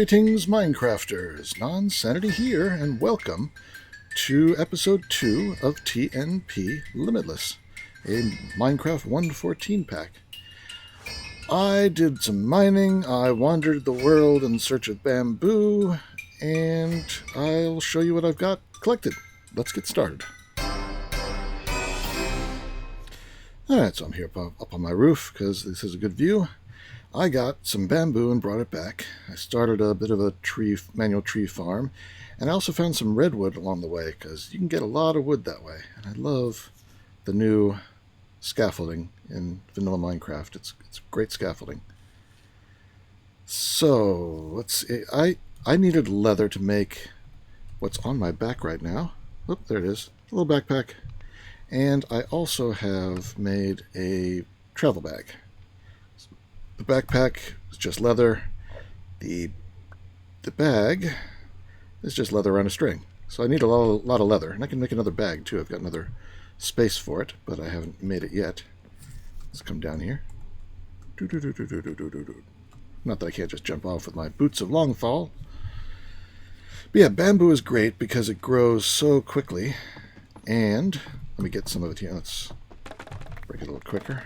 Greetings, Minecrafters! Nonsanity here, and welcome to Episode 2 of TNP Limitless, a Minecraft 1.14 pack. I did some mining, I wandered the world in search of bamboo, and I'll show you what I've got collected. Let's get started. Alright, so I'm here up on my roof, because this is a good view. I got some bamboo and brought it back. I started a bit of a manual tree farm, and I also found some redwood along the way, because you can get a lot of wood that way. And I love the new scaffolding in vanilla Minecraft. It's great scaffolding. So, let's see. I needed leather to make what's on my back right now. Oh, there it is. A little backpack. And I also have made a travel bag. The backpack is just leather. The bag is just leather on a string. So I need a lot of leather. And I can make another bag too. I've got another space for it, but I haven't made it yet. Let's come down here. Not that I can't just jump off with my boots of Longfall. But yeah, bamboo is great because it grows so quickly. And let me get some of it here. Let's break it a little quicker.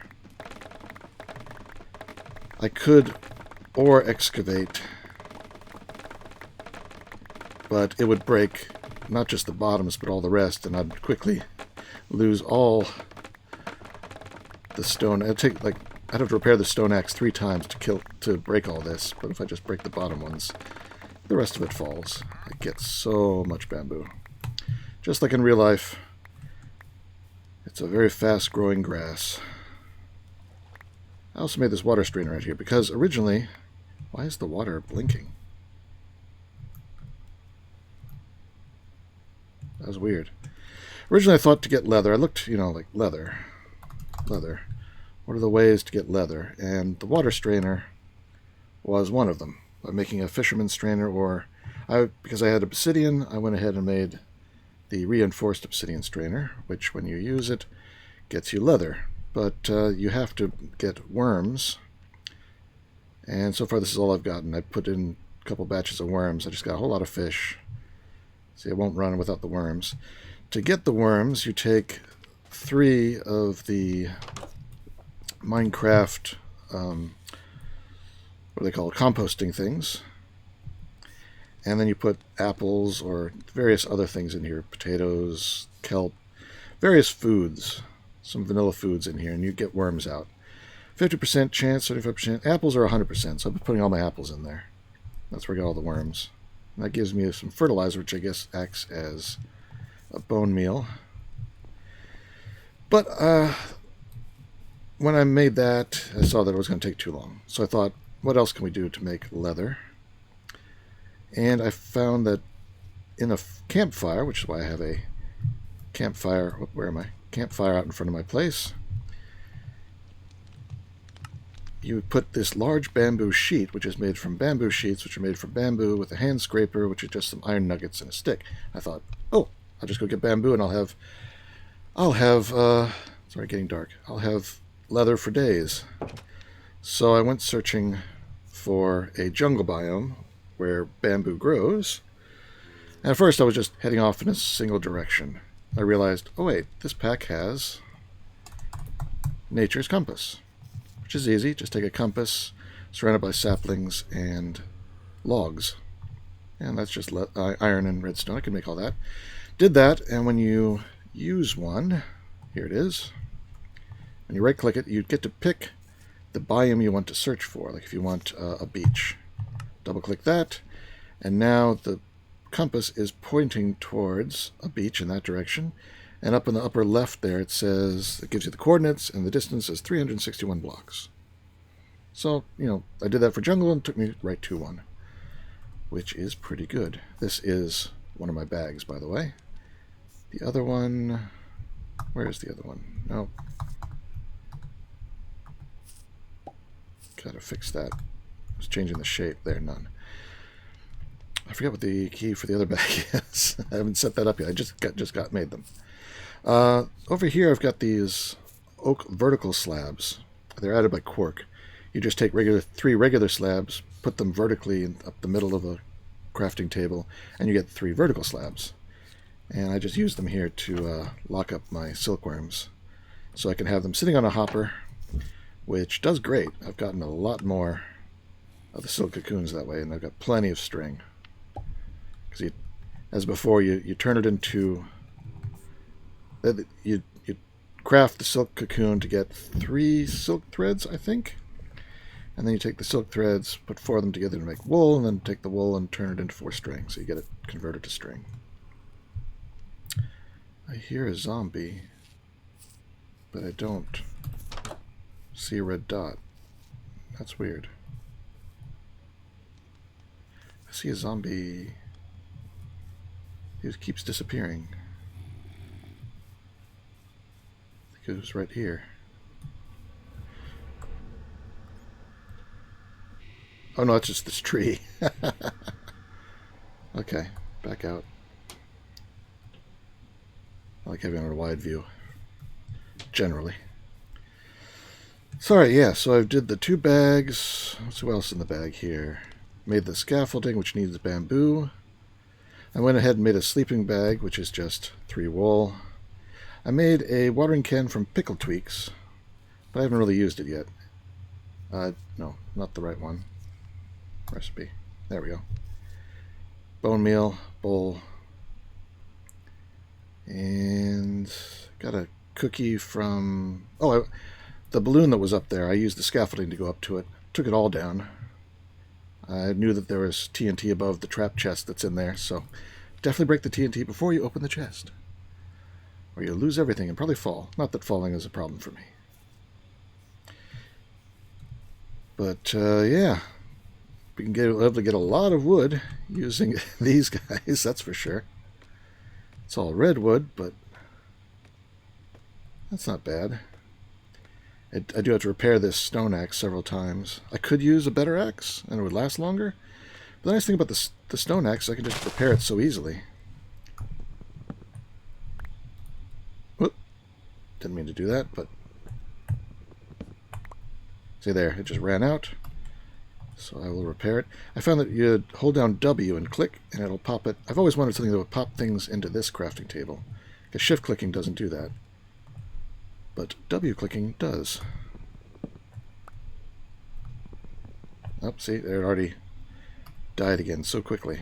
I could ore excavate, but it would break not just the bottoms, but all the rest, and I'd quickly lose all the stone. I'd have to repair the stone axe 3 times to break all this, but if I just break the bottom ones, the rest of it falls. I get so much bamboo. Just like in real life, it's a very fast-growing grass. I also made this water strainer right here because originally, why is the water blinking? That was weird. Originally I thought to get leather. I looked, like leather. What are the ways to get leather? And the water strainer was one of them. By making a fisherman's strainer, because I had obsidian, I went ahead and made the reinforced obsidian strainer, which when you use it, gets you leather. But you have to get worms, and so far this is all I've gotten. I put in a couple batches of worms. I just got a whole lot of fish. See, it won't run without the worms. To get the worms, you take 3 of the Minecraft, what do they call it, composting things, and then you put apples or various other things in here, potatoes, kelp, various foods. Some vanilla foods in here, and you get worms out. 50% chance, 75%. Apples are 100%, so I've been putting all my apples in there. That's where I got all the worms. And that gives me some fertilizer, which I guess acts as a bone meal. But when I made that, I saw that it was going to take too long. So I thought, what else can we do to make leather? And I found that in a campfire, which is why I have a campfire. Where am I? Campfire out in front of my place. You put this large bamboo sheet, which is made from bamboo sheets, which are made from bamboo, with a hand scraper, which is just some iron nuggets and a stick. I thought, oh, I'll just go get bamboo and I'll have sorry, getting dark. I'll have leather for days. So I went searching for a jungle biome where bamboo grows. And at first I was just heading off in a single direction. I realized, oh wait, this pack has nature's compass, which is easy. Just take a compass surrounded by saplings and logs. And that's just iron and redstone. I can make all that. Did that, and when you use one, here it is. When you right-click it, you get to pick the biome you want to search for. Like if you want a beach. Double-click that, and now the compass is pointing towards a beach in that direction, and up in the upper left there it gives you the coordinates, and the distance is 361 blocks. So, I did that for jungle and it took me right to one, which is pretty good. This is one of my bags, by the way. The other one, where is the other one? No. Gotta fix that. I was changing the shape there, none. I forget what the key for the other bag is. I haven't set that up yet. I just made them. Over here I've got these oak vertical slabs. They're added by Quark. You just take 3 regular slabs, put them vertically up the middle of a crafting table, and you get 3 vertical slabs. And I just use them here to lock up my silkworms, so I can have them sitting on a hopper, which does great. I've gotten a lot more of the silk cocoons that way, and I've got plenty of string. Because as before, you turn it into... You craft the silk cocoon to get 3 silk threads, I think. And then you take the silk threads, put 4 of them together to make wool, and then take the wool and turn it into 4 string. So you get it converted to string. I hear a zombie, but I don't see a red dot. That's weird. I see a zombie. He just keeps disappearing. I think it was right here. Oh no, it's just this tree. Okay, back out. I like having a wide view, generally. Sorry, yeah, so I did the 2 bags. Let's see what else in the bag here. Made the scaffolding, which needs bamboo. I went ahead and made a sleeping bag, which is just 3 wool. I made a watering can from pickle tweaks, but I haven't really used it yet. No, not the right one. Recipe. There we go. Bone meal, bowl. And got a cookie from... Oh, the balloon that was up there, I used the scaffolding to go up to it. Took it all down. I knew that there was TNT above the trap chest that's in there, so definitely break the TNT before you open the chest. Or you'll lose everything and probably fall. Not that falling is a problem for me. But, yeah. We can be able to get a lot of wood using these guys, that's for sure. It's all redwood, but that's not bad. I do have to repair this stone axe several times. I could use a better axe, and it would last longer. But the nice thing about the stone axe, I can just repair it so easily. Whoop. Didn't mean to do that, but... See there, it just ran out. So I will repair it. I found that you hold down W and click, and it'll pop it. I've always wanted something that would pop things into this crafting table, because shift clicking doesn't do that. But W clicking does. Oh, see, it already died again so quickly.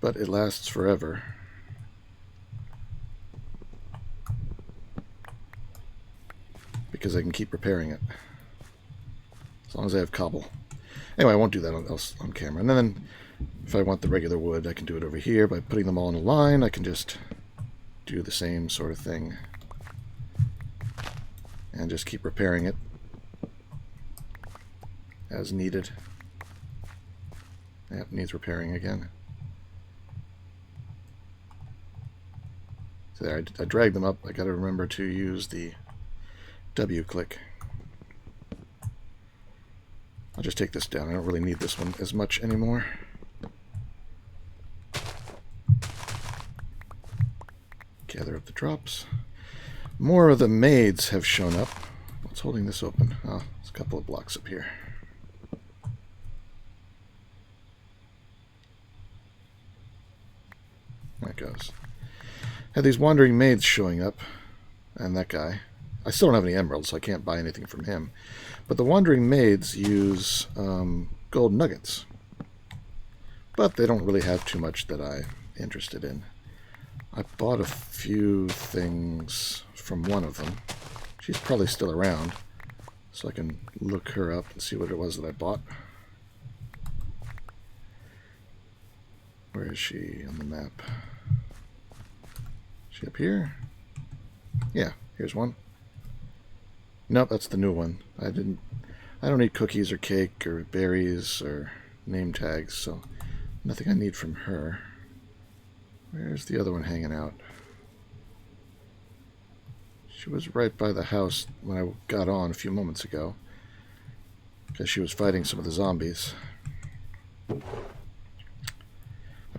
But it lasts forever. Because I can keep repairing it. As long as I have cobble. Anyway, I won't do that on camera. And then, if I want the regular wood, I can do it over here. By putting them all in a line, I can just do the same sort of thing. And just keep repairing it as needed. Yep, needs repairing again. So there, I dragged them up. I gotta remember to use the W click. I'll just take this down. I don't really need this one as much anymore. Gather up the drops. More of the maids have shown up. What's holding this open? Oh, there's a couple of blocks up here. There it goes. Had these wandering maids showing up, and that guy. I still don't have any emeralds, so I can't buy anything from him. But the wandering maids use gold nuggets. But they don't really have too much that I'm interested in. I bought a few things from one of them. She's probably still around, so I can look her up and see what it was that I bought. Where is she on the map? Is she up here? Yeah, here's one. Nope, that's the new one. I don't need cookies or cake or berries or name tags, so nothing I need from her. Where's the other one hanging out? She was right by the house when I got on a few moments ago, because she was fighting some of the zombies. I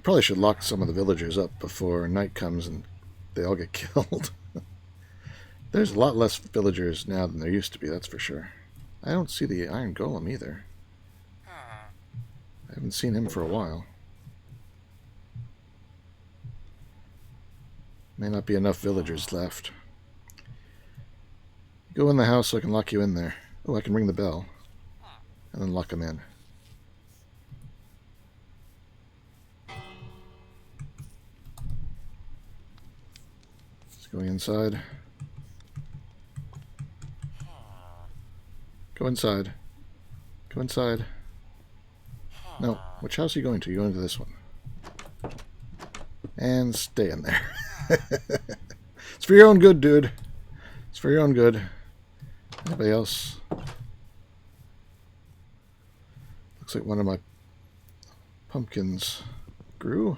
probably should lock some of the villagers up before night comes and they all get killed. There's a lot less villagers now than there used to be, that's for sure. I don't see the iron golem either. I haven't seen him for a while. May not be enough villagers left. Go in the house so I can lock you in there. Oh, I can ring the bell. And then lock him in. He's going inside. Go inside. Go inside. No, which house are you going to? You're going to this one. And stay in there. It's for your own good, dude. It's for your own good. Anybody else? Looks like one of my pumpkins grew.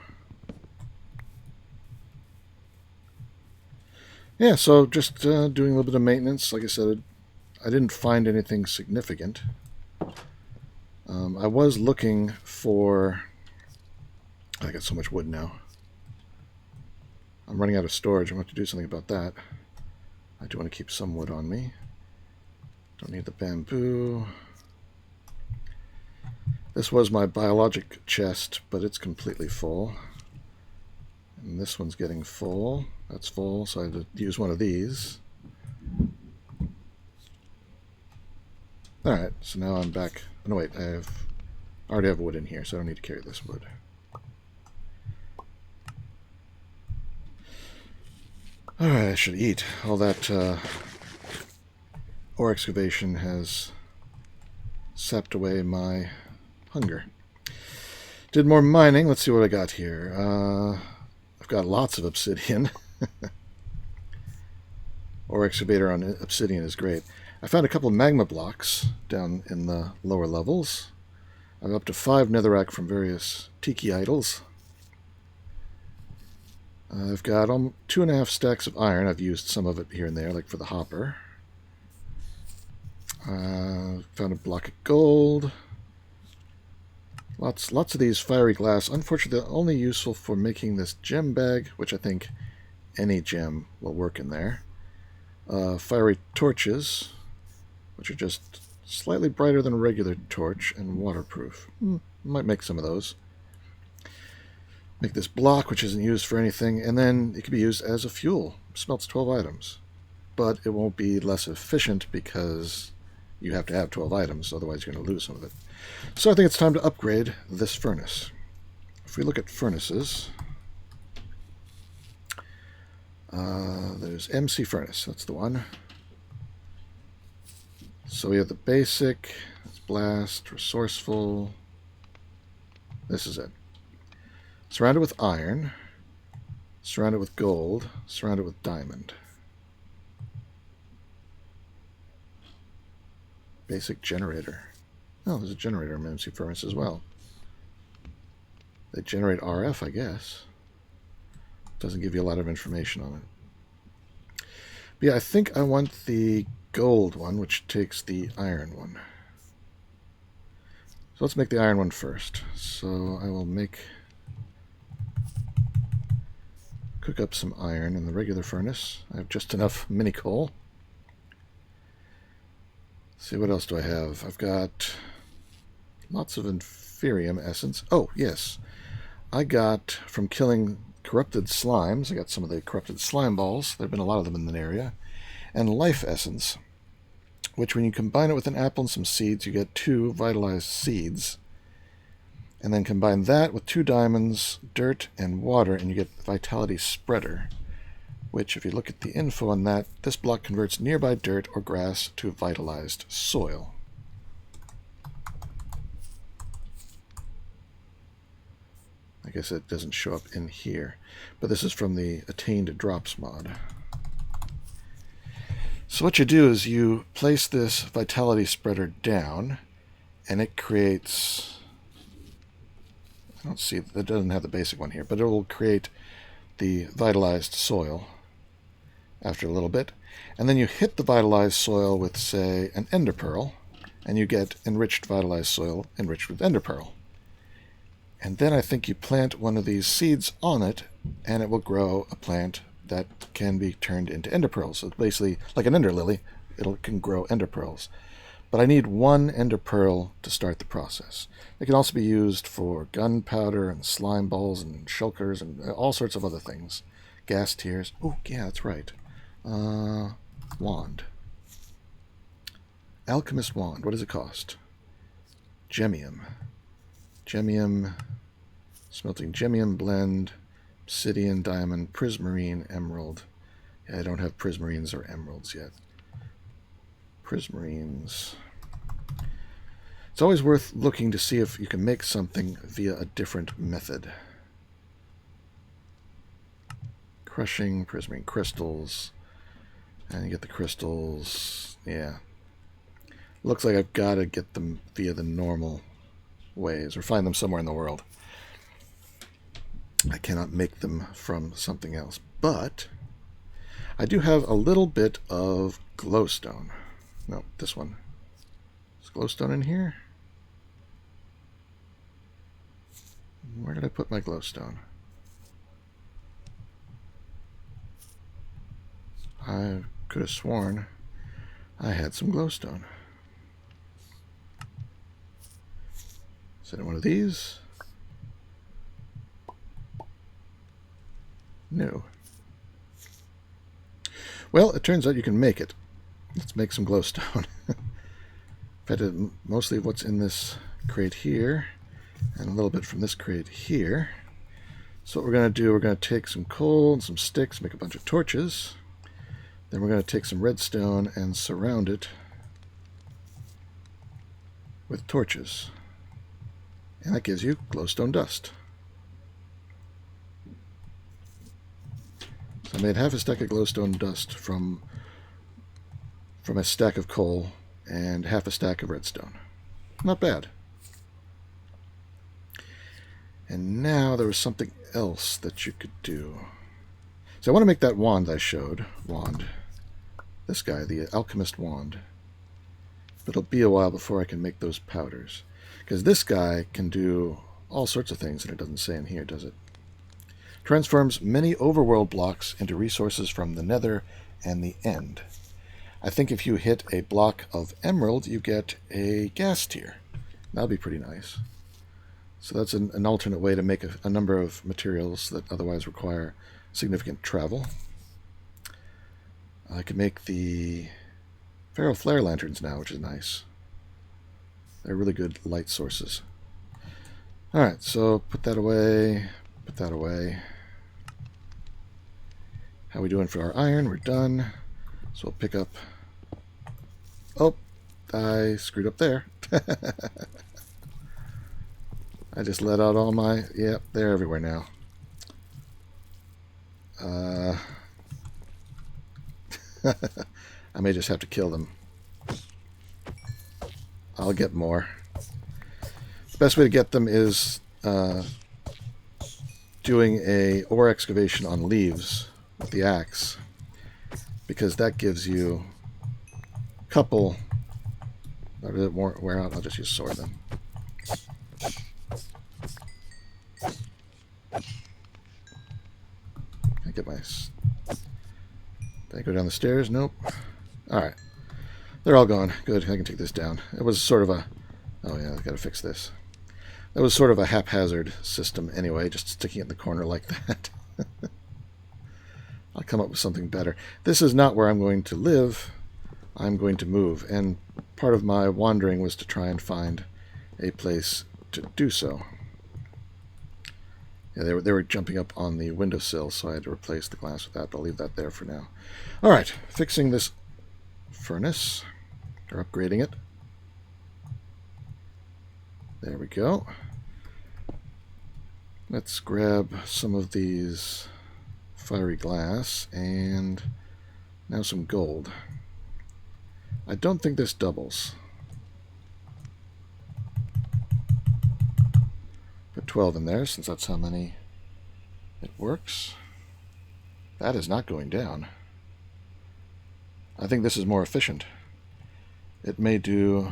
Yeah, so just doing a little bit of maintenance. Like I said, I didn't find anything significant. I was looking for... I got so much wood now. I'm running out of storage. I'm going to have to do something about that. I do want to keep some wood on me. Don't need the bamboo. This was my biologic chest, but it's completely full. And this one's getting full. That's full, so I had to use one of these. Alright, so now I'm back. Oh, no, wait, I already have wood in here, so I don't need to carry this wood. Alright, I should eat. All that ore excavation has sapped away my hunger. Did more mining. Let's see what I got here. I've got lots of obsidian. Ore excavator on obsidian is great. I found a couple of magma blocks down in the lower levels. I'm up to 5 netherrack from various tiki idols. I've got 2.5 stacks of iron. I've used some of it here and there, like for the hopper. Found a block of gold. Lots of these fiery glass. Unfortunately, they're only useful for making this gem bag, which I think any gem will work in there. Fiery torches, which are just slightly brighter than a regular torch and waterproof. Might make some of those. Make this block, which isn't used for anything, and then it can be used as a fuel. Smelts 12 items. But it won't be less efficient because you have to have 12 items, otherwise you're going to lose some of it. So I think it's time to upgrade this furnace. If we look at furnaces, there's MC furnace, that's the one. So we have the basic, that's blast, resourceful. This is it. Surrounded with iron, surrounded with gold, surrounded with diamond. Basic generator. Oh, there's a generator in MC furnace as well. They generate RF, I guess. Doesn't give you a lot of information on it. But yeah, I think I want the gold one, which takes the iron one. So let's make the iron one first. So I will cook up some iron in the regular furnace. I have just enough mini coal. Let's see, what else do I have? I've got lots of inferium essence. Oh, yes. I got, from killing corrupted slimes, I got some of the corrupted slime balls. There have been a lot of them in the area. And life essence, which when you combine it with an apple and some seeds, you get 2 vitalized seeds. And then combine that with 2 diamonds, dirt, and water, and you get vitality spreader. Which, if you look at the info on that, this block converts nearby dirt or grass to vitalized soil. I guess it doesn't show up in here, but this is from the Attained Drops mod. So what you do is you place this vitality spreader down, and it creates... I don't see, it doesn't have the basic one here, but it will create the vitalized soil after a little bit. And then you hit the vitalized soil with, say, an ender pearl, and you get enriched vitalized soil enriched with ender pearl. And then I think you plant one of these seeds on it, and it will grow a plant that can be turned into ender pearls. So it's basically like an ender lily. It can grow ender pearls. But I need one ender pearl to start the process. It can also be used for gunpowder and slime balls and shulkers and all sorts of other things. Gas tiers. Oh, yeah, that's right. Wand. Alchemist Wand. What does it cost? Gemmium. Gemmium. Smelting gemmium blend. Obsidian, diamond, prismarine, emerald. Yeah, I don't have prismarines or emeralds yet. Prismarines. It's always worth looking to see if you can make something via a different method. Crushing, prismarine crystals. And you get the crystals. Yeah. Looks like I've got to get them via the normal ways, or find them somewhere in the world. I cannot make them from something else. But I do have a little bit of glowstone. No, this one. Is glowstone in here? Where did I put my glowstone? I could have sworn I had some glowstone. Is it in one of these? No. Well, it turns out you can make it. Let's make some glowstone. I've had mostly what's in this crate here, and a little bit from this crate here. So what we're going to do, we're going to take some coal and some sticks, make a bunch of torches. Then we're going to take some redstone and surround it with torches. And that gives you glowstone dust. So I made half a stack of glowstone dust from a stack of coal and half a stack of redstone. Not bad. And now there was something else that you could do. So I want to make that wand I showed. Wand. This guy, the Alchemist Wand. But it'll be a while before I can make those powders. Because this guy can do all sorts of things, and it doesn't say in here, does it? Transforms many overworld blocks into resources from the nether and the end. I think if you hit a block of emerald, you get a gas tier. That'll be pretty nice. So that's an alternate way to make a number of materials that otherwise require significant travel. I can make the Feral Flare Lanterns now, which is nice. They're really good light sources. Alright, so put that away, put that away. How are we doing for our iron? We're done. So we'll pick up... Oh, I screwed up there. I just let out all my... Yep, they're everywhere now. I may just have to kill them. I'll get more. The best way to get them is doing a ore excavation on leaves with the axe, because that gives you a couple. Or did it wear out? I'll just use sword then. I get my. Did I go down the stairs? Nope. All right. They're all gone. Good, I can take this down. It was sort of a... Oh yeah, I've got to fix this. That was sort of a haphazard system anyway, just sticking it in the corner like that. I'll come up with something better. This is not where I'm going to live. I'm going to move, and part of my wandering was to try and find a place to do so. Yeah, they were jumping up on the windowsill, so I had to replace the glass with that, but I'll leave that there for now. Alright, fixing this furnace, or upgrading it. There we go. Let's grab some of these fiery glass, and now some gold. I don't think this doubles. Put 12 in there, since that's how many it works. That is not going down. I think this is more efficient. It may do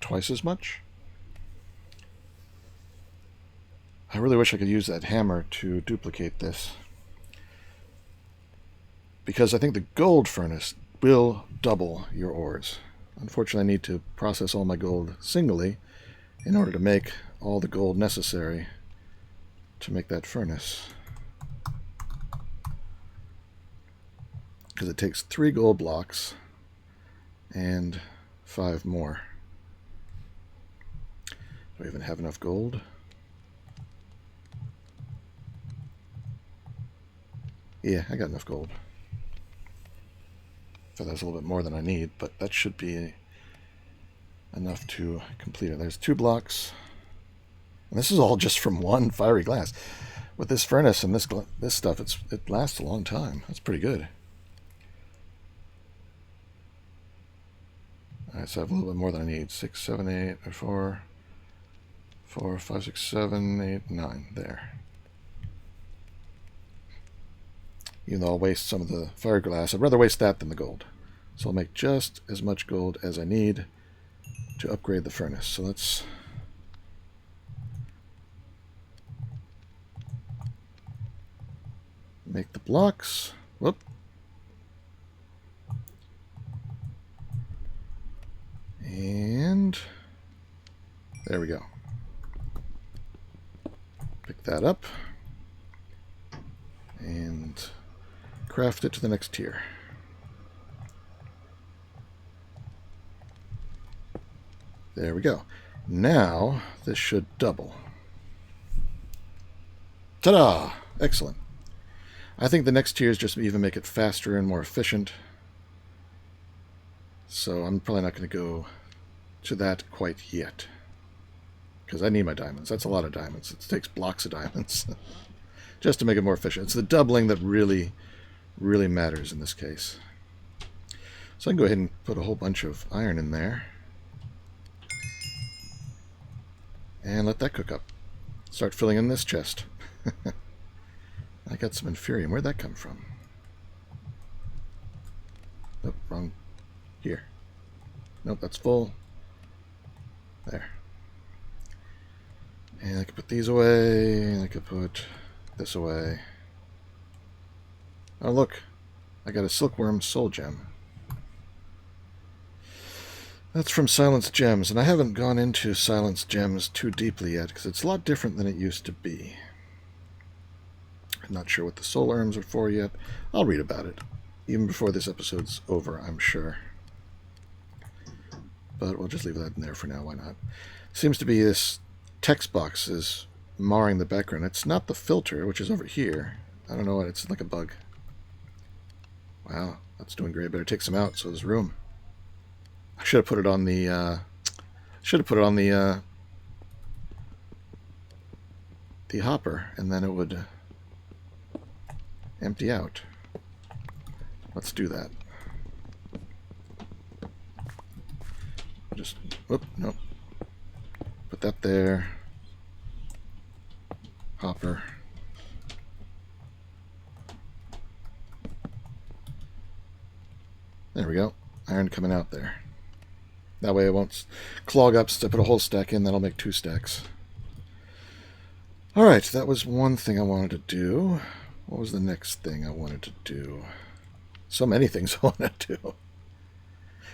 twice as much. I really wish I could use that hammer to duplicate this, because I think the gold furnace will double your ores. Unfortunately, I need to process all my gold singly in order to make all the gold necessary to make that furnace. Because it takes 3 gold blocks and 5 more. Do I even have enough gold? Yeah, I got enough gold. So that's a little bit more than I need, but that should be enough to complete it. There's 2 blocks. And this is all just from 1 fiery glass. With this furnace and this stuff, it lasts a long time. That's pretty good. Alright, so I have a little bit more than I need. 6, 7, 8, or 4, 5, 6, 7, 8, 9. There. Even though I'll waste some of the fire glass, I'd rather waste that than the gold. So I'll make just as much gold as I need to upgrade the furnace. So let's make the blocks. Whoop. And there we go. Pick that up and craft it to the next tier. There we go. Now this should double. Ta-da! Excellent. I think the next tiers just even make it faster and more efficient. So I'm probably not going to go to that quite yet. Because I need my diamonds. That's a lot of diamonds. It takes blocks of diamonds. Just to make it more efficient. It's the doubling that really matters in this case. So I can go ahead and put a whole bunch of iron in there. And let that cook up. Start filling in this chest. I got some Inferium. Where'd that come from? Nope, wrong. Here. Nope, that's full. There. And I can put these away. And I can put this away. Oh, look. I got a Silkworm Soul Gem. That's from Silence Gems, and I haven't gone into Silence Gems too deeply yet, because it's a lot different than it used to be. I'm not sure what the Soul Worms are for yet. I'll read about it, even before this episode's over, I'm sure. But we'll just leave that in there for now, why not? Seems to be this text box is marring the background. It's not the filter, which is over here. I don't know what, it's like a bug. Wow, that's doing great. Better take some out so there's room. I should have put it on the the hopper, and then it would empty out. Let's do that. Just, whoop, nope. Put that there. Hopper. There we go. Iron coming out there. That way it won't clog up, so I put a whole stack in, that'll make 2 stacks. Alright, that was one thing I wanted to do. What was the next thing I wanted to do? So many things I want to do.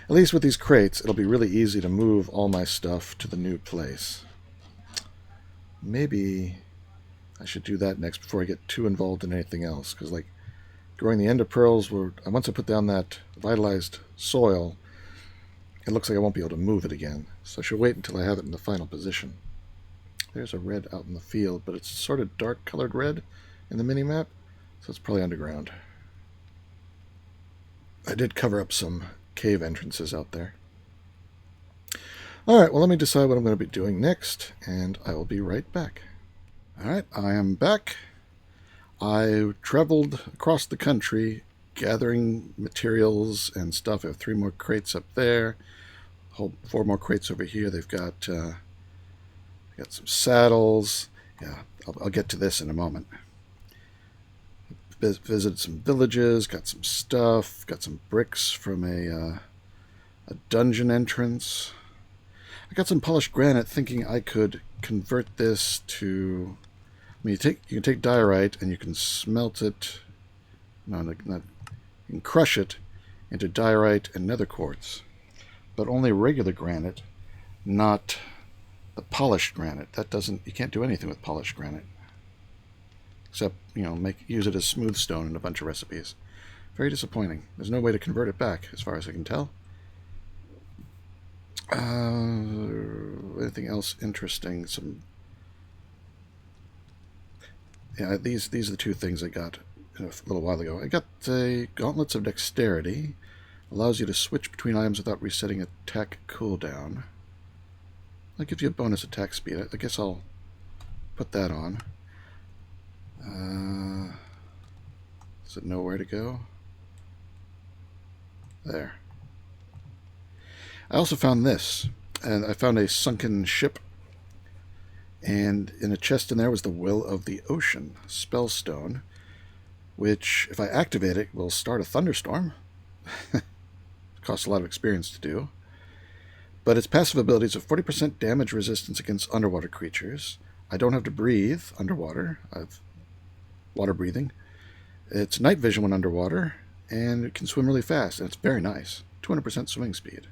At least with these crates, it'll be really easy to move all my stuff to the new place. Maybe I should do that next before I get too involved in anything else, because like growing the ender pearls, once I put down that vitalized soil, it looks like I won't be able to move it again, so I should wait until I have it in the final position. There's a red out in the field, but it's sort of dark colored red in the mini-map, so it's probably underground. I did cover up some cave entrances out there. Alright, well let me decide what I'm going to be doing next, and I will be right back. Alright, I am back. I traveled across the country gathering materials and stuff. I have 3 more crates up there. 4 more crates over here. They've got some saddles. Yeah, I'll get to this in a moment. Visited some villages, got some stuff, got some bricks from a dungeon entrance. I got some polished granite, thinking I could convert this to. I mean, you can take diorite and you can smelt it. No, not. You can crush it into diorite and nether quartz, but only regular granite, not the polished granite. That doesn't, you can't do anything with polished granite, except, you know, use it as smooth stone in a bunch of recipes. Very disappointing. There's no way to convert it back, as far as I can tell. Anything else interesting? Yeah, these are the two things I got a little while ago. I got the Gauntlets of Dexterity. Allows you to switch between items without resetting attack cooldown. That gives you a bonus attack speed. I guess I'll put that on. Does it know where to go? There. I also found this, and I found a sunken ship, and in a chest in there was the Will of the Ocean spellstone, which, if I activate it, will start a thunderstorm. It costs a lot of experience to do. But its passive abilities are 40% damage resistance against underwater creatures. I don't have to breathe underwater. I've water breathing. It's night vision when underwater, and it can swim really fast, and it's very nice. 200% swimming speed.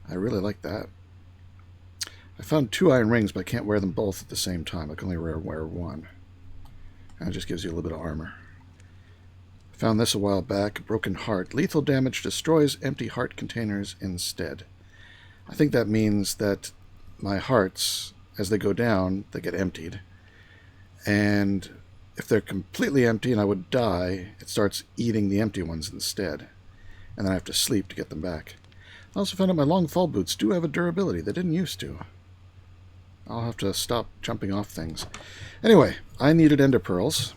I really like that. I found 2 iron rings, but I can't wear them both at the same time. I can only wear one. And it just gives you a little bit of armor. I found this a while back. Broken Heart. Lethal damage destroys empty heart containers instead. I think that means that my hearts, as they go down, they get emptied. And if they're completely empty and I would die, it starts eating the empty ones instead. And then I have to sleep to get them back. I also found out my long fall boots do have a durability. They didn't used to. I'll have to stop jumping off things. Anyway, I needed ender pearls.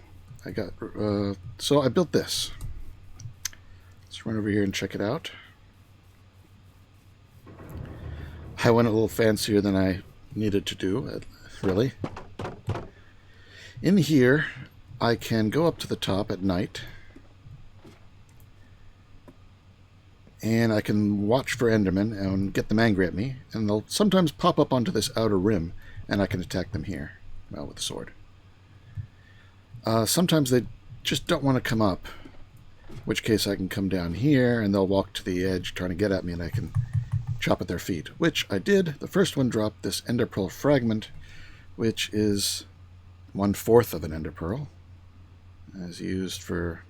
So I built this. Let's run over here and check it out. I went a little fancier than I needed to do, really. In here, I can go up to the top at night, and I can watch for endermen and get them angry at me, and they'll sometimes pop up onto this outer rim, and I can attack them here, well, with the sword. Sometimes they just don't want to come up, in which case I can come down here, and they'll walk to the edge trying to get at me, and I can chop at their feet, which I did. The first one dropped this ender pearl fragment, which is 1/4 of an ender pearl, as used for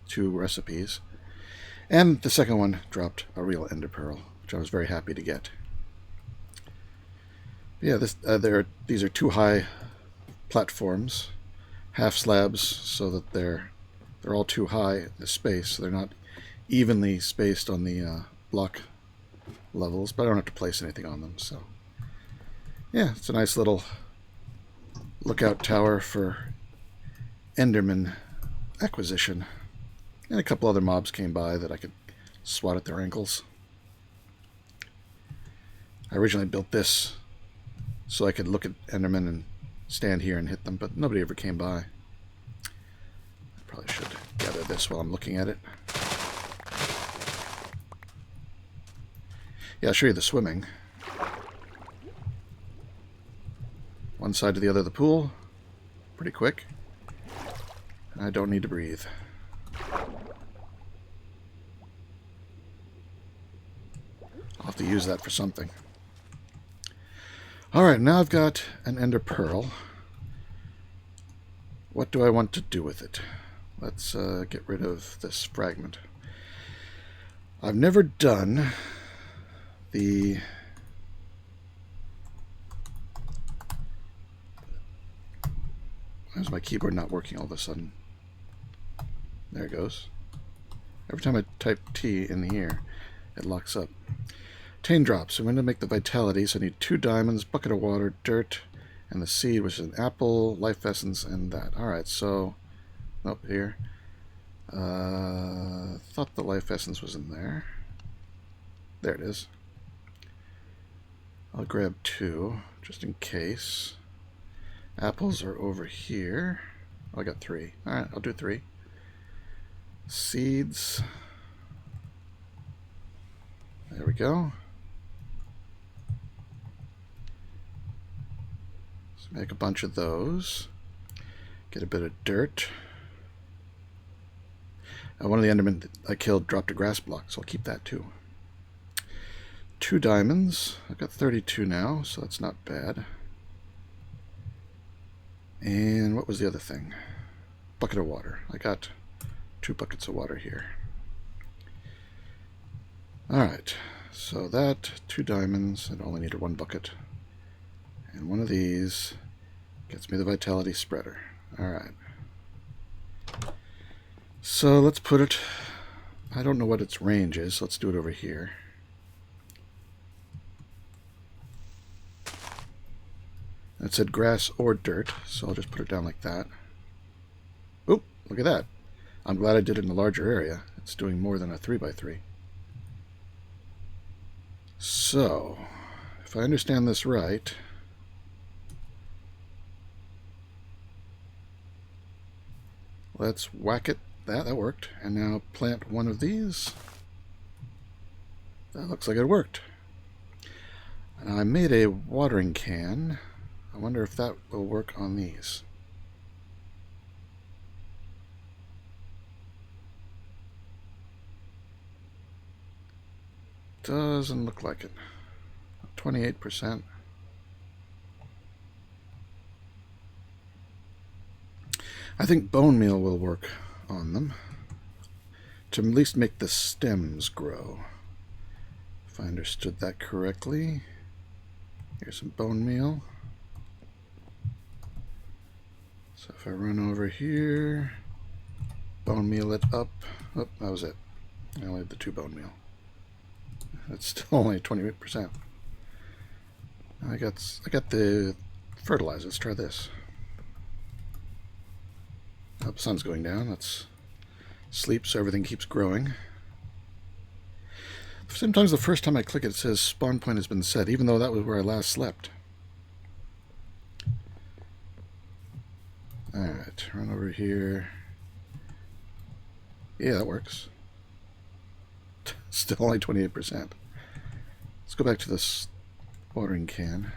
2 recipes. And the second one dropped a real ender pearl, which I was very happy to get. Yeah, these are 2 high platforms, half slabs, so that they're all too high in the space. So they're not evenly spaced on the block levels, but I don't have to place anything on them. So yeah, it's a nice little lookout tower for enderman acquisition. And a couple other mobs came by that I could swat at their ankles. I originally built this so I could look at endermen and stand here and hit them, but nobody ever came by. I probably should gather this while I'm looking at it. Yeah, I'll show you the swimming. One side to the other of the pool. Pretty quick. And I don't need to breathe. I'll have to use that for something. Alright, now I've got an ender pearl. What do I want to do with it? Let's get rid of this fragment. I've never done the... Why is my keyboard not working all of a sudden? There it goes. Every time I type T in here, it locks up. Obtain drops. I'm going to make the vitality, so I need 2 diamonds, bucket of water, dirt, and the seed, which is an apple, life essence, and that. Alright, so... Up here. Thought the life essence was in there. There it is. I'll grab 2, just in case. Apples are over here. Oh, I got 3. Alright, I'll do 3. Seeds. There we go. Let's make a bunch of those. Get a bit of dirt. One of the endermen that I killed dropped a grass block, so I'll keep that too. 2 diamonds. I've got 32 now, so that's not bad. And what was the other thing? Bucket of water. I got 2 buckets of water here. Alright, so that, 2 diamonds, and only needed 1 bucket. And one of these gets me the vitality spreader. Alright. So let's put it, I don't know what its range is, so let's do it over here. It said grass or dirt, so I'll just put it down like that. Oop, look at that. I'm glad I did it in a larger area. It's doing more than a 3x3. So, if I understand this right, let's whack it. That worked. And now plant one of these. That looks like it worked. And I made a watering can. I wonder if that will work on these. Doesn't look like it. 28%. I think bone meal will work on them to at least make the stems grow. If I understood that correctly. Here's some bone meal. So if I run over here, bone meal it up. Oh, that was it. I only had the 2 bone meal. That's still only 28%. I got the fertilizer. Let's try this. Oh, the sun's going down. Let's sleep so everything keeps growing. Sometimes the first time I click it, it says spawn point has been set, even though that was where I last slept. Alright, run over here. Yeah, that works. Still only 28%. Let's go back to this watering can.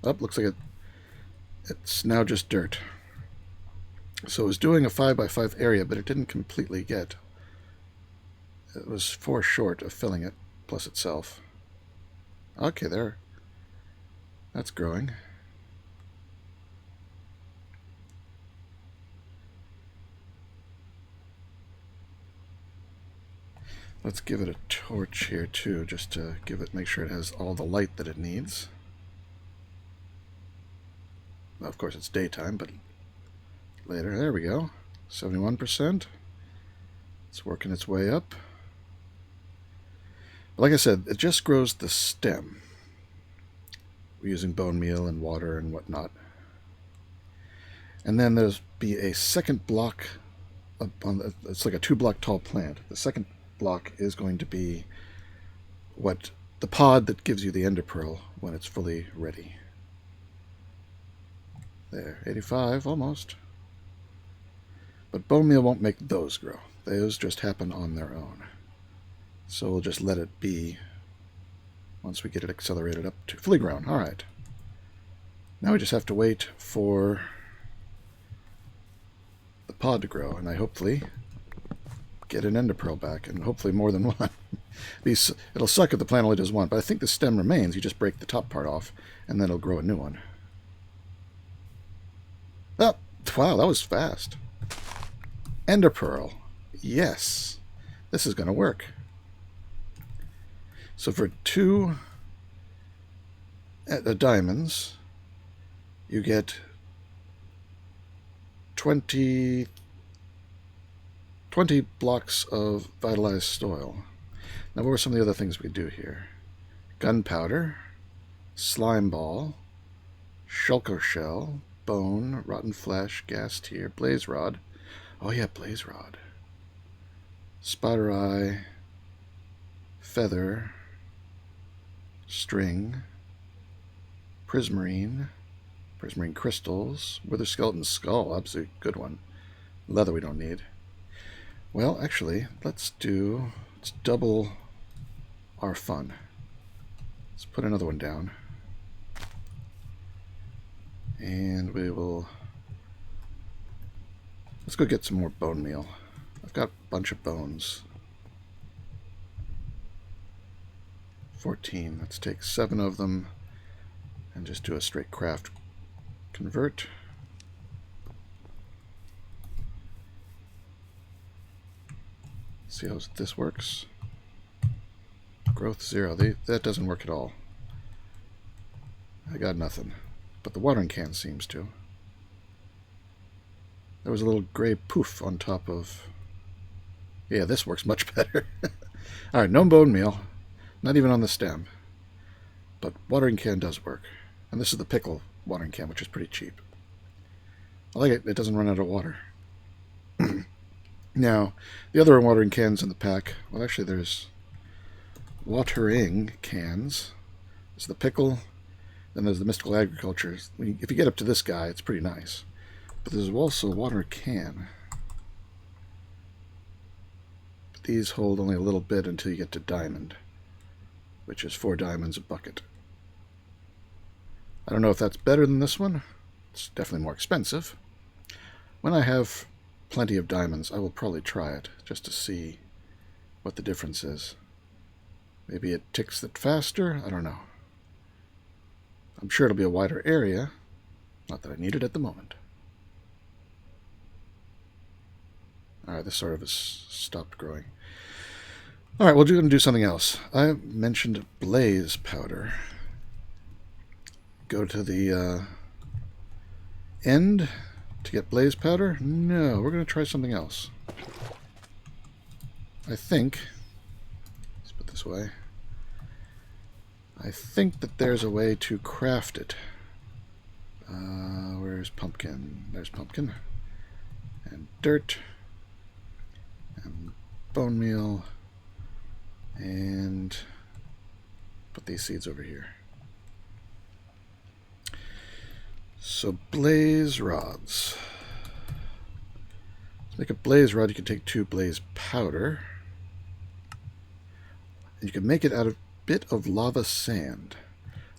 Oh, looks like it's now just dirt. So it was doing a 5x5 area, but it didn't completely get. It was 4 short of filling it, plus itself. Okay, there. That's growing. Let's give it a torch here too, just to make sure it has all the light that it needs. Well, of course it's daytime, but later. There we go. 71%. It's working its way up. But like I said, it just grows the stem. We're using bone meal and water and whatnot. And then there's be a second block up on the, it's like a 2-block tall plant. The second block is going to be the pod that gives you the ender pearl when it's fully ready. There, 85, almost. But bone meal won't make those grow. Those just happen on their own. So we'll just let it be once we get it accelerated up to fully grown. Alright. Now we just have to wait for the pod to grow, and I hopefully get an ender pearl back, and hopefully more than one. It'll suck if the plant only does one, but I think the stem remains. You just break the top part off, and then it'll grow a new one. Oh, wow, that was fast. Ender pearl. Yes. This is going to work. So for 2 diamonds, you get 20 blocks of vitalized soil. Now, what were some of the other things we do here? Gunpowder, slime ball, shulker shell, bone, rotten flesh, gas tear, blaze rod. Oh yeah, blaze rod. Spider eye, feather, string, prismarine crystals, wither skeleton skull, absolute good one. Leather we don't need. Well, actually, let's double our fun. Let's put another one down. And let's Let's go get some more bone meal. I've got a bunch of bones. 14. Let's take 7 of them and just do a straight craft convert. See how this works. Growth 0. That doesn't work at all. I got nothing. But the watering can seems to. There was a little gray poof on top of... Yeah, this works much better. Alright, no bone meal. Not even on the stem. But watering can does work. And this is the pickle watering can, which is pretty cheap. I like it. It doesn't run out of water. Now, the other watering cans in the pack... Well, actually, there's watering cans. There's the pickle. Then there's the mystical agriculture. If you get up to this guy, it's pretty nice. But there's also a water can. But these hold only a little bit until you get to diamond, which is 4 diamonds a bucket. I don't know if that's better than this one. It's definitely more expensive. When I have plenty of diamonds, I will probably try it just to see what the difference is. Maybe it ticks it faster? I don't know. I'm sure it'll be a wider area. Not that I need it at the moment. Alright, this sort of has stopped growing. Alright, we're going to do something else. I mentioned blaze powder. Go to the end to get blaze powder? No, we're going to try something else. I think... Let's put this away. I think that there's a way to craft it. Where's pumpkin? There's pumpkin. And dirt. And bone meal. And put these seeds over here. So blaze rods. To make a blaze rod, you can take 2 blaze powder. And you can make it out of bit of lava sand.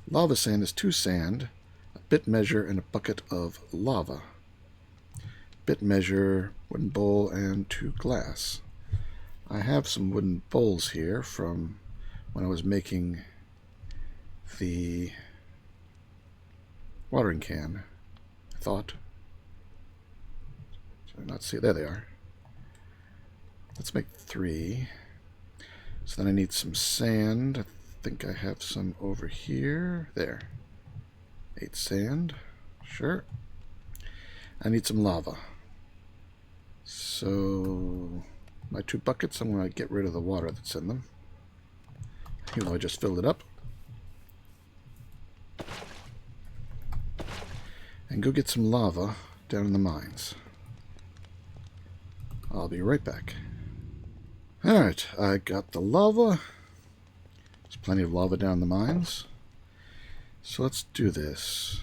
Lava sand is 2 sand, a bit measure, and a bucket of lava. Bit measure, wooden bowl, and 2 glass. I have some wooden bowls here from when I was making the watering can, I thought. Should I not see? There they are. Let's make 3. So then I need some sand. I think I have some over here. There. 8 sand. Sure. I need some lava. So my 2 buckets, I'm going to get rid of the water that's in them. Even though I just filled it up. And go get some lava down in the mines. I'll be right back. Alright, I got the lava. There's plenty of lava down in the mines. So let's do this.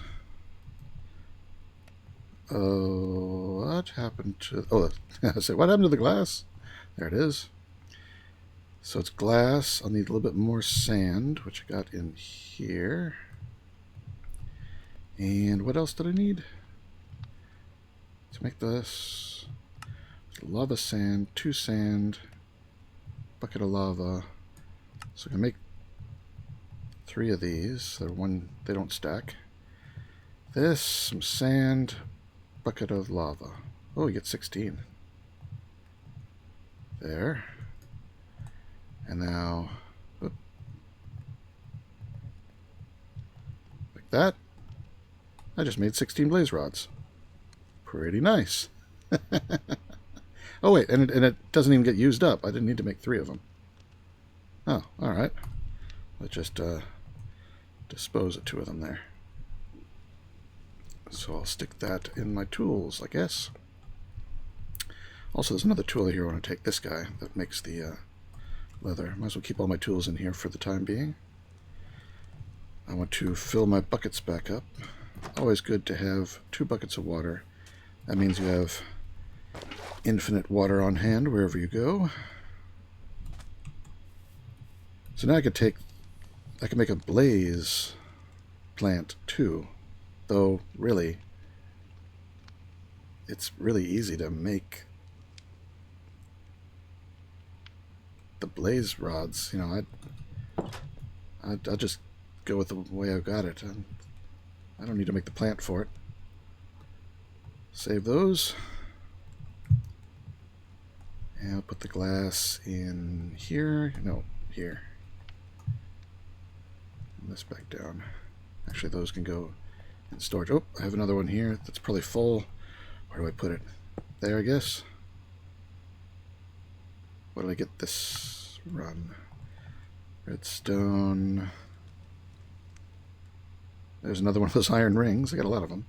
Oh, what happened to... Oh, I say, what happened to the glass? There it is. So it's glass. I'll need a little bit more sand, which I got in here. And what else did I need? To make this lava sand, 2 sand, bucket of lava. So I can make 3 of these. They don't stack. This, some sand, bucket of lava. Oh, you get 16. There. And now, like that. I just made 16 blaze rods. Pretty nice. Oh wait, and it doesn't even get used up. I didn't need to make 3 of them. Oh, alright. Let's just dispose of 2 of them there. So I'll stick that in my tools, I guess. Also, there's another tool here I want to take. This guy that makes the leather. Might as well keep all my tools in here for the time being. I want to fill my buckets back up. Always good to have 2 buckets of water. That means you have infinite water on hand wherever you go. So now I can make a blaze plant too. Though, really, it's really easy to make the blaze rods. You know, I'll just go with the way I got it. I don't need to make the plant for it. Save those. And I'll put the glass in here. No, here. And this back down. Actually, those can go in storage. Oh, I have another one here that's probably full. Where do I put it? There, I guess. What did I get this run? Redstone. There's another one of those iron rings. I got a lot of them.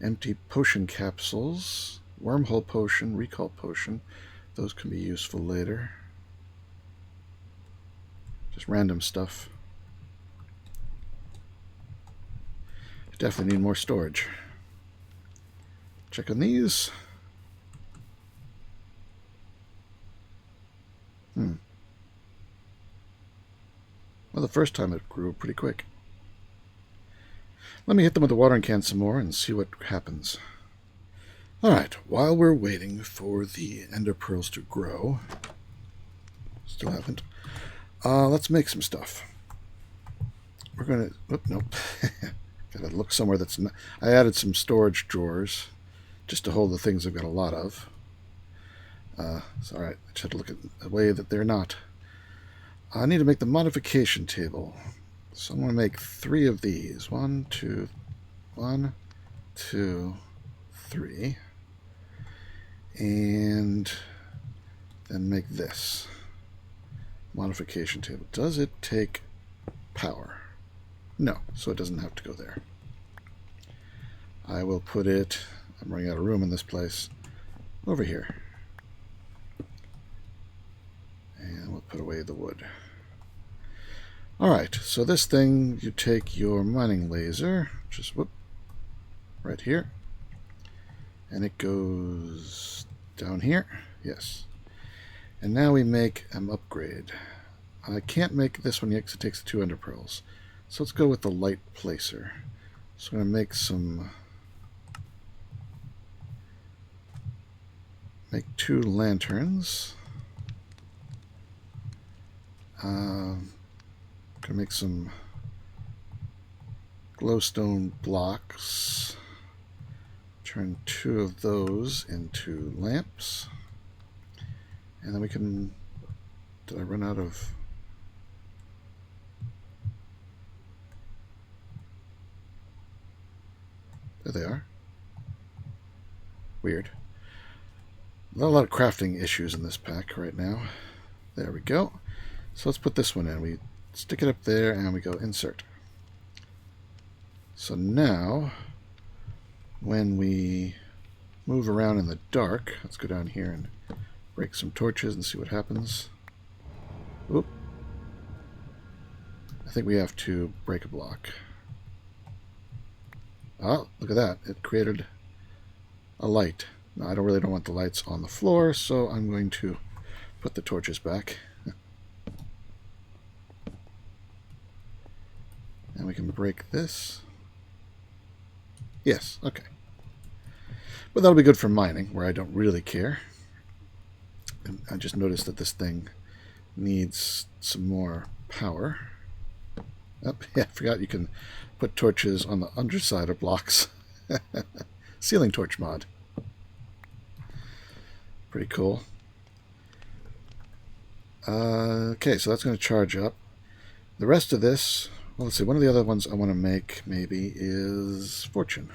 Empty potion capsules. Wormhole potion, recall potion. Those can be useful later. Just random stuff. I definitely need more storage. Check on these. Well, the first time it grew pretty quick. Let me hit them with the watering can some more and see what happens. Alright, while we're waiting for the ender pearls to grow, still haven't, let's make some stuff. We're going to, nope, gotta look somewhere that's not, I added some storage drawers just to hold the things I've got a lot of. It's alright, I just had to look at the way that they're not. I need to make the modification table. So I'm going to make 3 of these. 1, 2, 3. And then make this modification table. Does it take power? No, so it doesn't have to go there. I will put it, I'm running out of room in this place, over here. And we'll put away the wood. Alright, so this thing, you take your mining laser, just right here, and it goes down here, yes. And now we make an upgrade. I can't make this one yet because it takes 2 ender pearls. So let's go with the light placer. So I'm going to make 2 lanterns. Gonna make some glowstone blocks. Turn 2 of those into lamps. And then we can... Did I run out of... There they are. Weird. Not a lot of crafting issues in this pack right now. There we go. So let's put this one in. We stick it up there and we go insert. So now when we move around in the dark, let's go down here and break some torches and see what happens. Oop. I think we have to break a block. Oh, look at that. It created a light. Now, I really don't want the lights on the floor, so I'm going to put the torches back. And we can break this. Yes, okay. But that'll be good for mining, where I don't really care. And I just noticed that this thing needs some more power. Oh, yeah, I forgot you can put torches on the underside of blocks. Ceiling torch mod. Pretty cool. Okay, so that's going to charge up. The rest of this... Well, let's see, one of the other ones I want to make, maybe, is Fortune.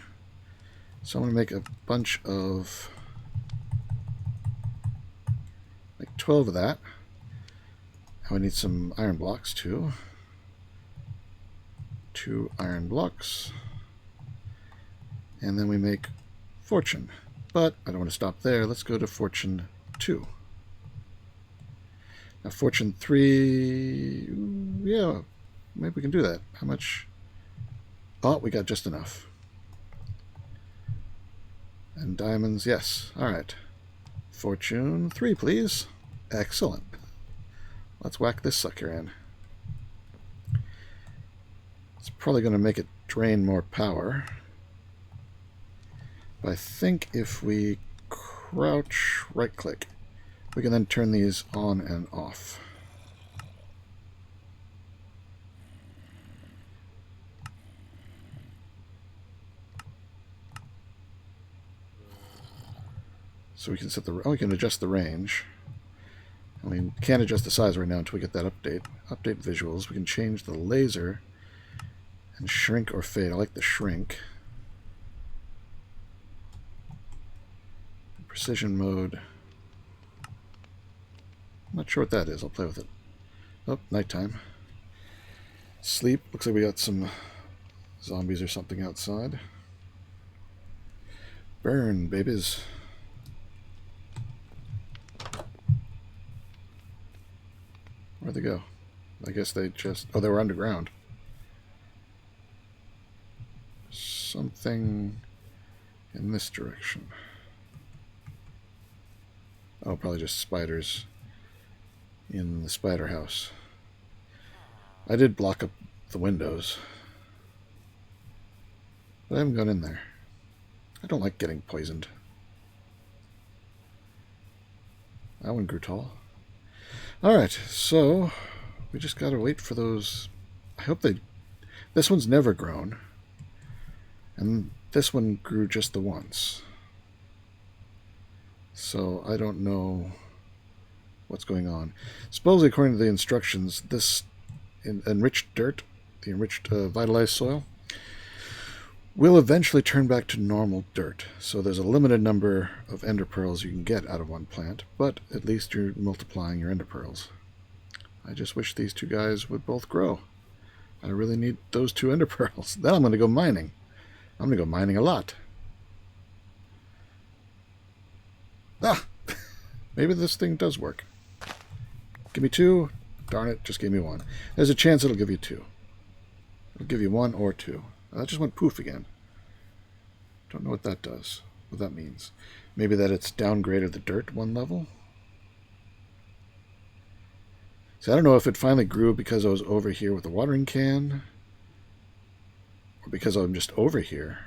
So I'm going to make a bunch of... like 12 of that. And we need some iron blocks, too. 2 iron blocks. And then we make Fortune. But I don't want to stop there. Let's go to Fortune 2. Now, Fortune 3... yeah... Maybe we can do that. How much? Oh, we got just enough. And diamonds, yes. All right. Fortune 3, please. Excellent. Let's whack this sucker in. It's probably going to make it drain more power. But I think if we crouch right-click, we can then turn these on and off. So we can set the we can adjust the range. I mean, can't adjust the size right now until we get that update. Update visuals. We can change the laser and shrink or fade. I like the shrink. Precision mode. I'm not sure what that is. I'll play with it. Oh, nighttime. Sleep. Looks like we got some zombies or something outside. Burn, babies. Where'd they go? I guess they just... Oh, they were underground. Something in this direction. Oh, probably just spiders in the spider house. I did block up the windows, but I haven't gone in there. I don't like getting poisoned. That one grew tall. Alright, so we just gotta wait for those. I hope they... This one's never grown, and this one grew just the once. So I don't know what's going on. Supposedly, according to the instructions, this enriched dirt, the enriched vitalized soil, will eventually turn back to normal dirt. So there's a limited number of ender pearls you can get out of one plant, but at least you're multiplying your ender pearls. I just wish these two guys would both grow. I really need those 2 ender pearls. Then I'm going to go mining. I'm going to go mining a lot. Ah! Maybe this thing does work. Give me 2. Darn it, just gave me 1. There's a chance it'll give you 2. It'll give you 1 or 2. That just went poof again. Don't know what that does. What that means. Maybe that it's downgraded the dirt 1 level? See, I don't know if it finally grew because I was over here with the watering can, or because I'm just over here,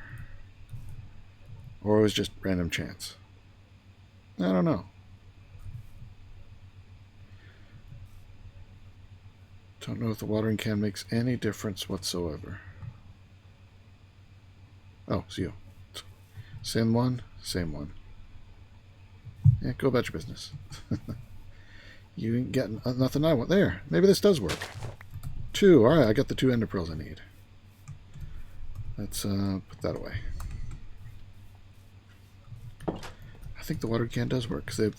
or it was just random chance. I don't know. Don't know if the watering can makes any difference whatsoever. Oh, see you. Same one, same one. Yeah, go about your business. You ain't getting nothing I want. There, maybe this does work. 2, alright, I got the 2 ender pearls I need. Let's put that away. I think the watering can does work, because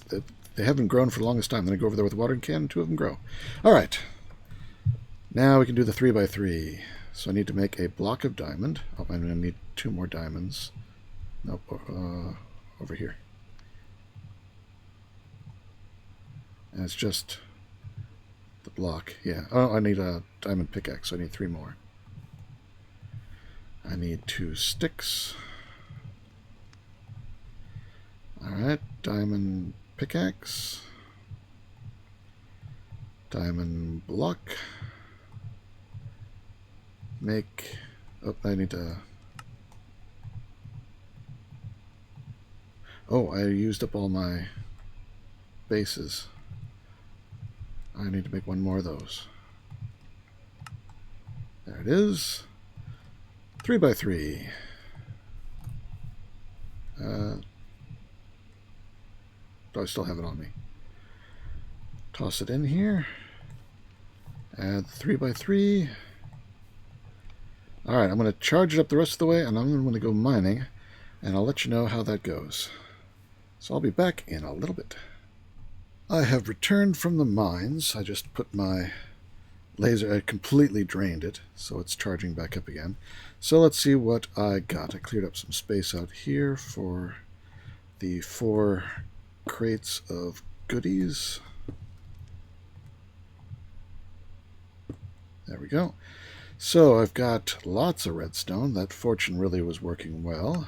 they haven't grown for the longest time. Then I go over there with the watering can, and 2 of them grow. Alright. Now we can do the 3x3. So I need to make a block of diamond. Oh, I'm going to need 2 more diamonds. Nope, over here. And it's just the block. Yeah. Oh, I need a diamond pickaxe, so I need 3 more. I need 2 sticks. Alright, diamond pickaxe. Diamond block. Make... Oh, I need to... Oh, I used up all my bases. I need to make 1 more of those. There it is. 3x3. Do I still have it on me? Toss it in here. Add 3x3. Alright, I'm going to charge it up the rest of the way, and I'm going to go mining, and I'll let you know how that goes. So I'll be back in a little bit. I have returned from the mines. I just put my laser, I completely drained it, so it's charging back up again. So let's see what I got. I cleared up some space out here for the 4 crates of goodies. There we go. So I've got lots of redstone. That fortune really was working well.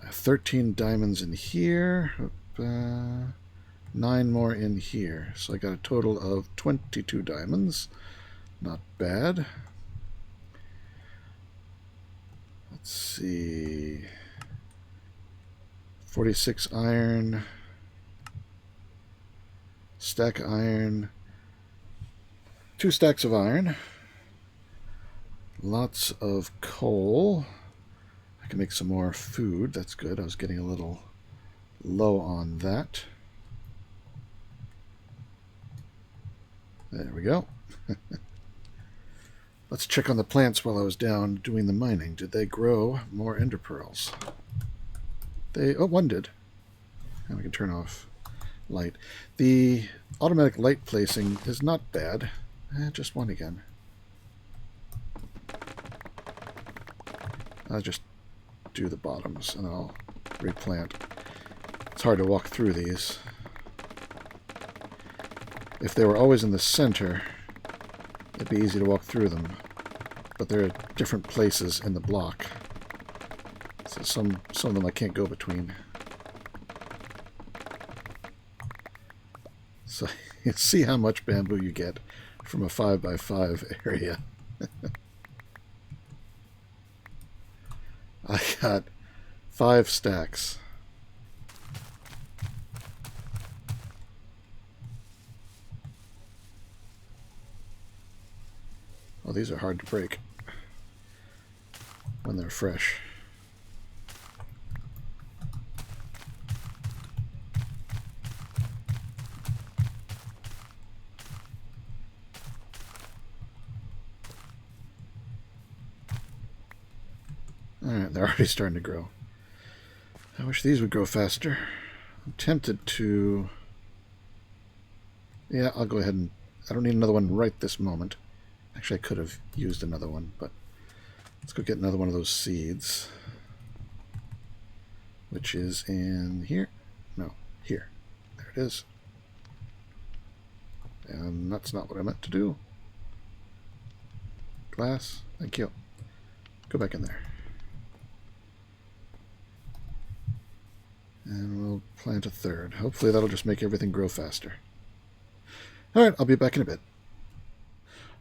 I have 13 diamonds in here. 9 more in here. So I got a total of 22 diamonds. Not bad. Let's see. 46 iron. Stack of iron. 2 stacks of iron. Lots of coal. I can make some more food. That's good. I was getting a little low on that. There we go. Let's check on the plants while I was down doing the mining. Did they grow more ender pearls? Oh, one did. And we can turn off light. The automatic light placing is not bad. Just one again. I'll just do the bottoms and I'll replant. It's hard to walk through these. If they were always in the center, it'd be easy to walk through them. But they're at different places in the block. So some of them I can't go between. So you see how much bamboo you get from a 5x5 area. I got 5 stacks. Oh, these are hard to break when they're fresh. Alright, they're already starting to grow. I wish these would grow faster. I'm tempted to... Yeah, I'll go ahead and... I don't need another one right this moment. Actually, I could have used another one, but let's go get another one of those seeds. Which is in here? No, here. There it is. And that's not what I meant to do. Glass, thank you. Go back in there. And we'll plant a third. Hopefully that'll just make everything grow faster. Alright, I'll be back in a bit.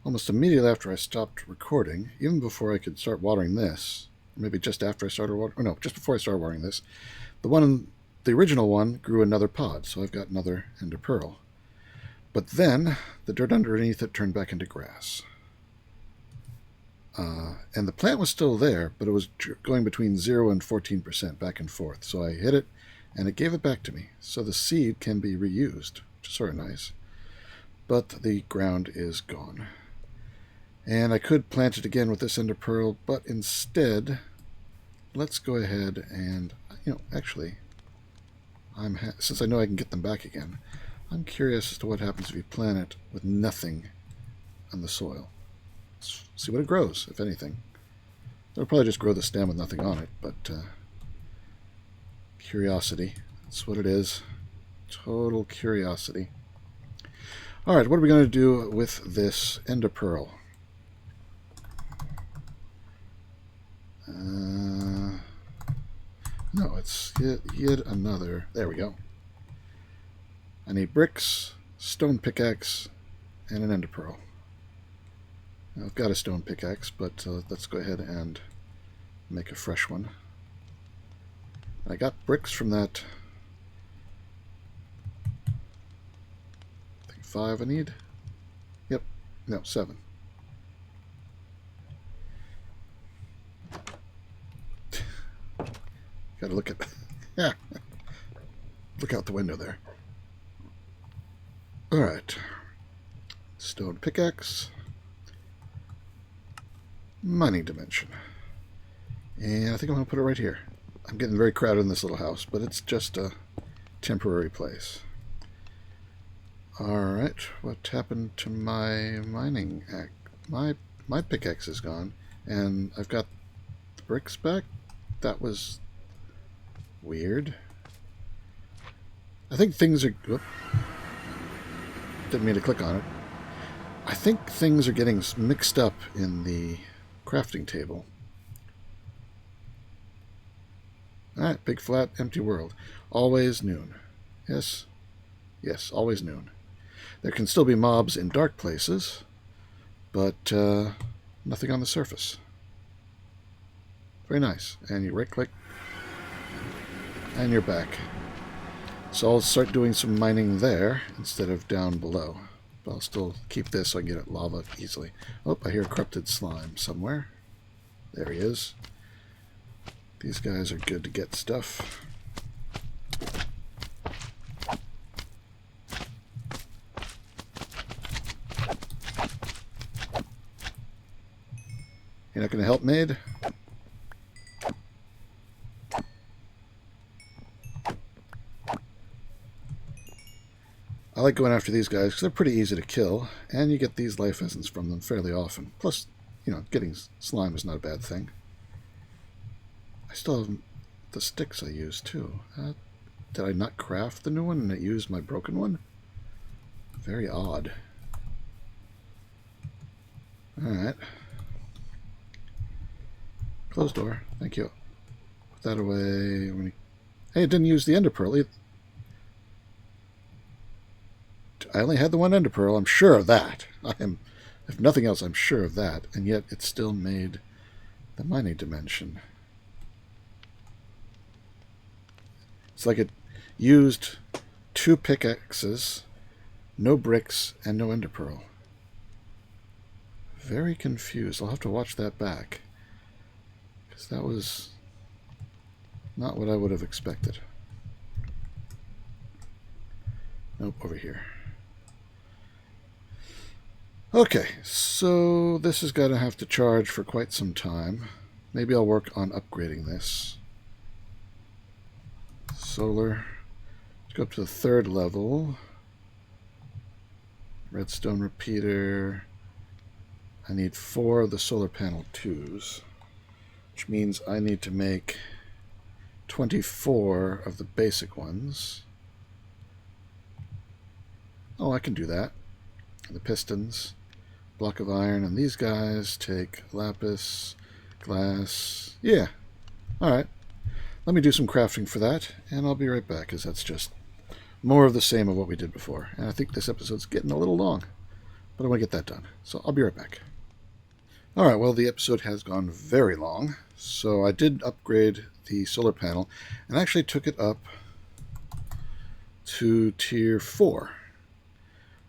Almost immediately after I stopped recording, even before I could start watering this, maybe just after I started watering, no, just before I started watering this, the original one grew another pod, so I've got another ender pearl. But then, the dirt underneath it turned back into grass. And the plant was still there, but it was going between 0 and 14% back and forth. So I hit it, and it gave it back to me. So the seed can be reused, which is sort of nice. But the ground is gone. And I could plant it again with this ender pearl, but instead, let's go ahead and, actually, since I know I can get them back again, I'm curious as to what happens if you plant it with nothing on the soil. Let's see what it grows, if anything. It'll probably just grow the stem with nothing on it, but curiosity, that's what it is. Total curiosity. Alright, what are we going to do with this ender pearl? No, it's yet another. There we go. I need bricks, stone pickaxe, and an ender pearl. Now, I've got a stone pickaxe, but let's go ahead and make a fresh one. I got bricks from that. I think 5 I need. Yep. No, 7. Got to look at... Yeah. Look out the window there. Alright. Stone pickaxe. Mining dimension. And I think I'm going to put it right here. I'm getting very crowded in this little house, but it's just a temporary place. Alright, what happened to my mining act? My pickaxe is gone, and I've got the bricks back? That was weird. I think things are... Whoop. Didn't mean to click on it. I think things are getting mixed up in the crafting table. Alright, big flat empty world. Always noon. Yes. Yes, always noon. There can still be mobs in dark places, but nothing on the surface. Very nice. And you right click. And you're back. So I'll start doing some mining there instead of down below. But I'll still keep this so I can get at lava easily. Oh, I hear corrupted slime somewhere. There he is. These guys are good to get stuff. You're not going to help, maid? I like going after these guys because they're pretty easy to kill, and you get these life essence from them fairly often. Plus, you know, getting slime is not a bad thing. I still have the sticks I used, too. Did I not craft the new one and I used my broken one? Very odd. Alright. Close door. Thank you. Put that away. Hey, it didn't use the ender pearl either. I only had the one ender pearl. I'm sure of that. If nothing else, I'm sure of that. And yet it still made the mining dimension. It's like it used 2 pickaxes, no bricks, and no ender pearl. Very confused. I'll have to watch that back. Because that was not what I would have expected. Nope, over here. Okay, so this is going to have to charge for quite some time. Maybe I'll work on upgrading this. Solar. Let's go up to the 3rd level. Redstone repeater. I need 4 of the solar panel 2s, which means I need to make 24 of the basic ones. Oh, I can do that. The pistons. Block of iron, and these guys take lapis, glass. Yeah. Alright. Let me do some crafting for that, and I'll be right back, because that's just more of the same of what we did before. And I think this episode's getting a little long, but I want to get that done. So I'll be right back. Alright, well, the episode has gone very long, so I did upgrade the solar panel, and actually took it up to tier 4.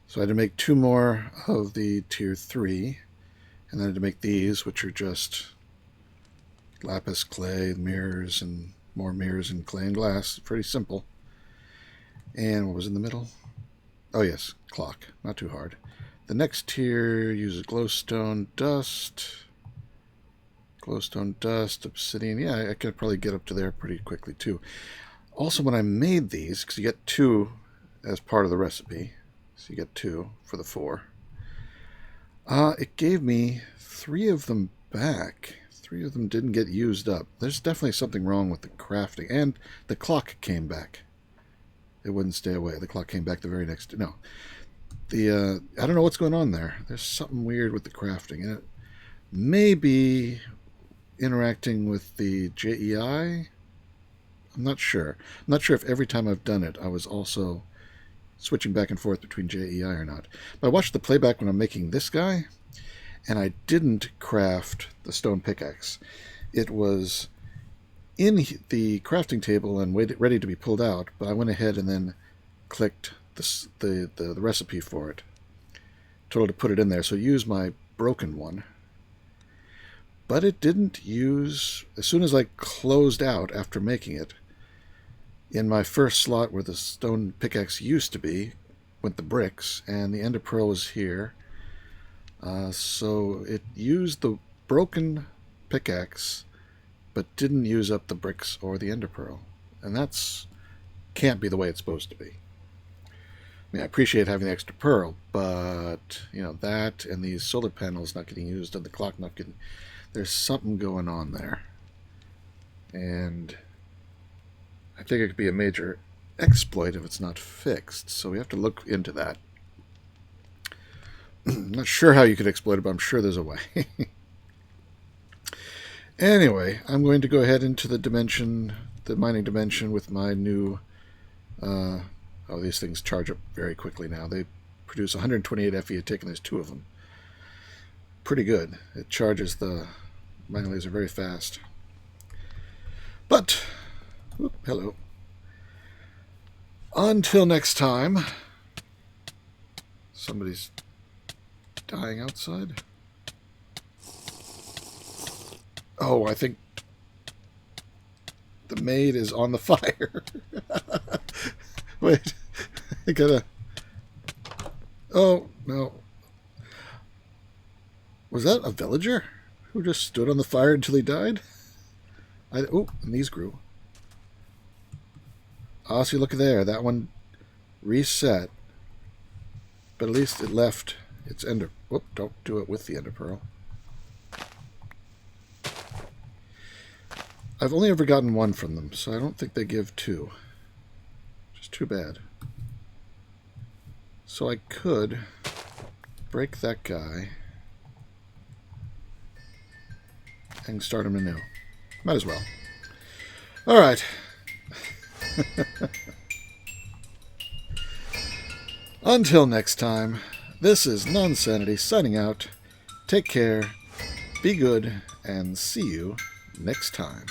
So I had to make 2 more of the tier 3, and then I had to make these, which are just lapis, clay, mirrors, and more mirrors and clay and glass. Pretty simple. And what was in the middle? Oh yes, clock. Not too hard. The next tier uses glowstone dust. Glowstone dust, obsidian. Yeah, I could probably get up to there pretty quickly too. Also, when I made these, because you get 2 as part of the recipe, so you get 2 for the 4. It gave me 3 of them back. 3 of them didn't get used up. There's definitely something wrong with the crafting. And the clock came back. It wouldn't stay away. The clock came back the very next day. No. I don't know what's going on there. There's something weird with the crafting. And it may be interacting with the JEI. I'm not sure. I'm not sure if every time I've done it, I was also switching back and forth between JEI or not. But I watched the playback when I'm making this guy, and I didn't craft the stone pickaxe. It was in the crafting table and ready to be pulled out, but I went ahead and then clicked the recipe for it. Told it to put it in there, so use my broken one. But it didn't use, as soon as I closed out after making it, in my first slot where the stone pickaxe used to be, went the bricks, and the ender pearl was here. So it used the broken pickaxe, but didn't use up the bricks or the ender pearl. And that's can't be the way it's supposed to be. I mean, I appreciate having the extra pearl, but, you know, that and these solar panels not getting used and the clock not getting... There's something going on there. And I think it could be a major exploit if it's not fixed, so we have to look into that. I'm not sure how you could exploit it, but I'm sure there's a way. Anyway, I'm going to go ahead into the dimension, the mining dimension, with my new... oh, these things charge up very quickly now. They produce 128 FE a tick, and there's 2 of them. Pretty good. It charges the mining laser very fast. But, hello. Until next time. Somebody's dying outside. Oh, I think the maid is on the fire. Wait, I gotta... Oh, no. Was that a villager who just stood on the fire until he died? Oh, and these grew. Oh, see, look there. That one reset. But at least it left its ender... Whoop, don't do it with the ender pearl. I've only ever gotten one from them, so I don't think they give two. Just too bad. So I could break that guy and start him anew. Might as well. Alright. Until next time, this is Nonsanity signing out. Take care, be good, and see you next time.